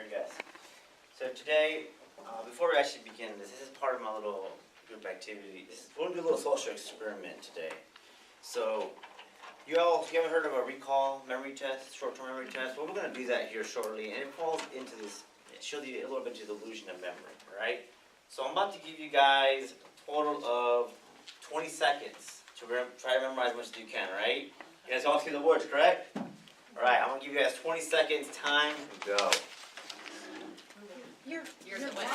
Hey guys. So today, before we actually begin this is part of my little group activity. We're going to do a little social experiment today. So, you haven't heard of a recall memory test, short-term memory test? Well, we're going to do that here shortly, and it falls into this, it shows you a little bit to the illusion of memory, right? So I'm about to give you guys a total of 20 seconds to try to memorize as much as you can, right? You guys all see the words, correct? Alright, I'm going to give you guys 20 seconds, time, go. You're the one.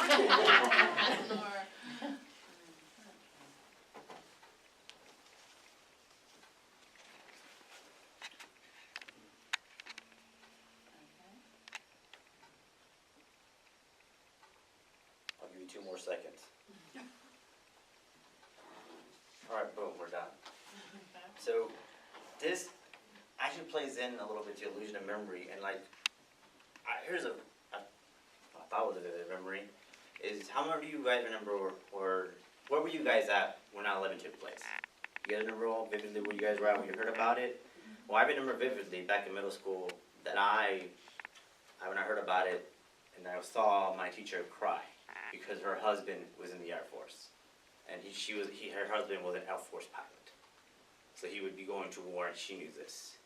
I'll give you 2 more seconds. Alright, boom, we're done. So, this actually plays in a little bit to illusion of memory, and like, here's I thought was a vivid memory, is how many of you guys remember where were you guys at when 9/11 took place? You guys remember all vividly where you guys were at when you heard about it? Well, I remember vividly back in middle school that when I heard about it, and I saw my teacher cry because her husband was in the Air Force, and her husband was an Air Force pilot, so he would be going to war, and she knew this.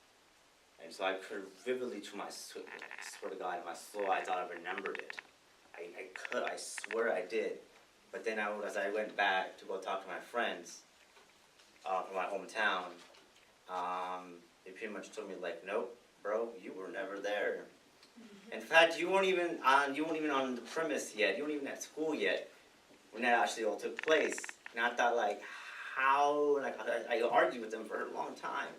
And so I could vividly, I swear to God, in my soul, I thought I remembered it. I swear I did. But then as I went back to go talk to my friends from my hometown, they pretty much told me like, nope, bro, you were never there. In fact, you weren't even on the premise yet. You weren't even at school yet when that actually all took place. And I thought like, how? Like I argued with them for a long time,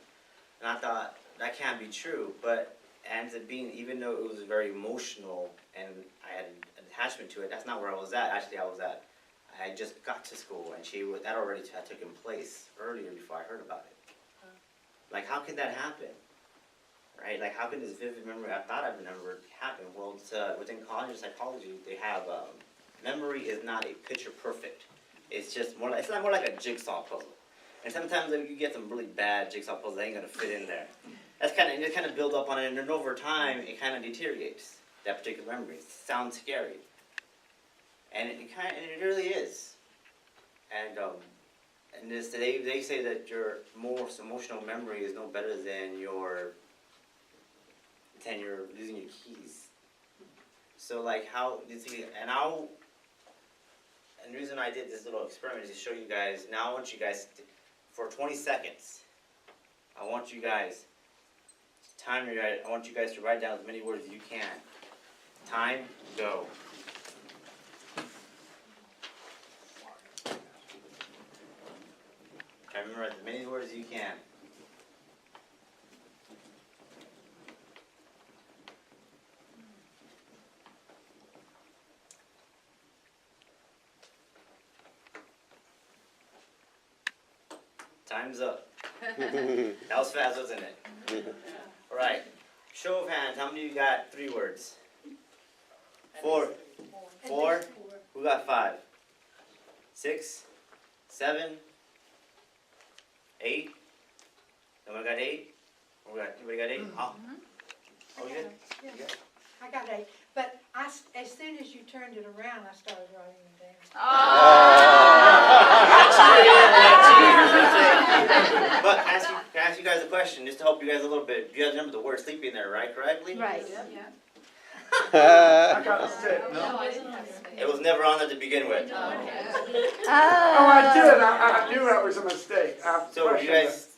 and I thought that can't be true. But it ends up being, even though it was very emotional and I had an attachment to it, that's not where I was at. Actually, I just got to school, and that already had taken place earlier before I heard about it. Like, how can that happen? Right? Like, how can this vivid memory I thought I remembered happen? Well, within cognitive psychology, they have memory is not a picture perfect. It's just more like, it's not more like a jigsaw puzzle. And sometimes you get some really bad jigsaw puzzles that ain't gonna fit in there. That's kind of build up on it, and then over time it kind of deteriorates that particular memory. It sounds scary, and it really is. And they say that your most emotional memory is no better than you're losing your keys. So like and the reason I did this little experiment is to show you guys. Now I want you guys for 20 seconds. I want you guys to write down as many words as you can. Time, go. Try to memorize as many words as you can. Time's up. That was fast, wasn't it? Alright. Show of hands, how many of you got 3 words? 4. 4? Who got 5? 6? 7? 8? Someone got 8? Anybody got 8? Oh, you good? Yeah. I got 8. But as soon as you turned it around, I started writing them down. But can I ask you guys a question, just to help you guys a little bit? You guys remember the word sleeping there, right? Correctly? Right. Yeah. I got a 6. No, I didn't have space. It was never on there to begin with. Oh, I did. I knew that was a mistake. So you guys,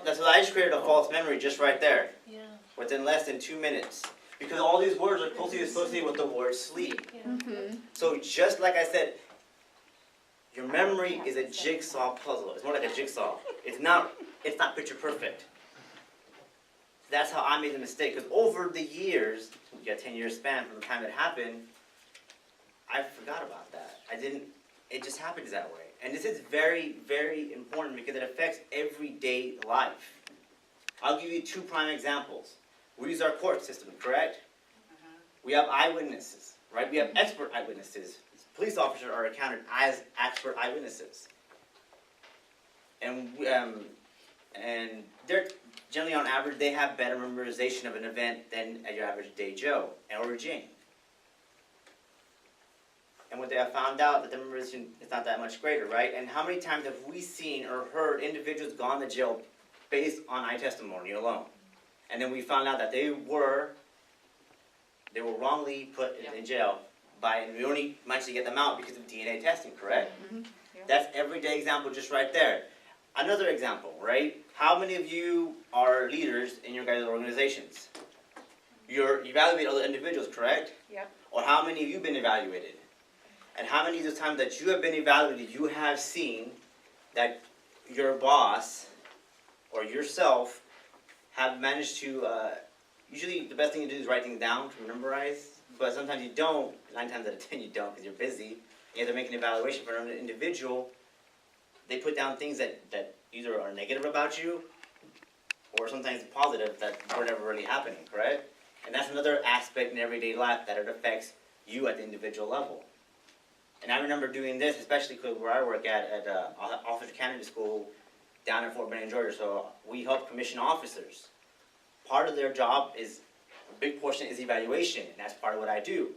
that's what I just created a false memory just right there. Yeah. Within less than 2 minutes. Because all these words are closely associated with the word sleep. So just like I said, your memory is a jigsaw puzzle. It's more like a jigsaw. It's not picture perfect. That's how I made the mistake. Because over the years, you got a 10-year span from the time it happened, I forgot about that. It just happens that way. And this is very, very important because it affects everyday life. I'll give you 2 prime examples. We use our court system, correct? We have eyewitnesses, right? We have expert eyewitnesses. Police officers are accounted as expert eyewitnesses. And they're generally, on average, they have better memorization of an event than your average day Joe or Jane. and what they have found out that the memorization is not that much greater, right? And how many times have we seen or heard individuals gone to jail based on eye testimony alone? And then we found out that they were wrongly put in jail and we only managed to get them out because of DNA testing, correct? Mm-hmm. Yeah. That's everyday example just right there. Another example, right? How many of you are leaders in your guys' organizations? You evaluate other individuals, correct? Yep. Or how many of you been evaluated? And how many of the times that you have been evaluated, you have seen that your boss or yourself have managed to, usually the best thing to do is write things down to memorize, but sometimes you don't. 9 times out of 10 you don't because you're busy. You have to make an evaluation for an individual. They put down things that either are negative about you or sometimes positive that were never really happening, correct? And that's another aspect in everyday life that it affects you at the individual level. And I remember doing this, especially where I work at Officer Candidate School down in Fort Benning, Georgia. So we help commission officers. Part of their job is, a big portion is evaluation, and that's part of what I do.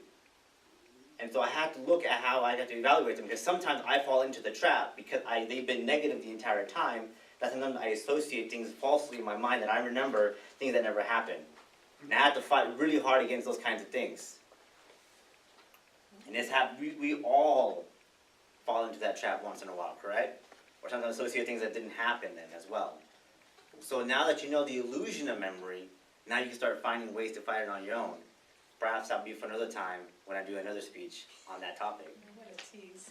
And so I have to look at how I have to evaluate them, because sometimes I fall into the trap because they've been negative the entire time. That sometimes I associate things falsely in my mind that I remember things that never happened. And I have to fight really hard against those kinds of things. And we all fall into that trap once in a while, correct? Or sometimes associate things that didn't happen then as well. So now that you know the illusion of memory, now you can start finding ways to fight it on your own. Perhaps that'll be for another time when I do another speech on that topic. What a tease.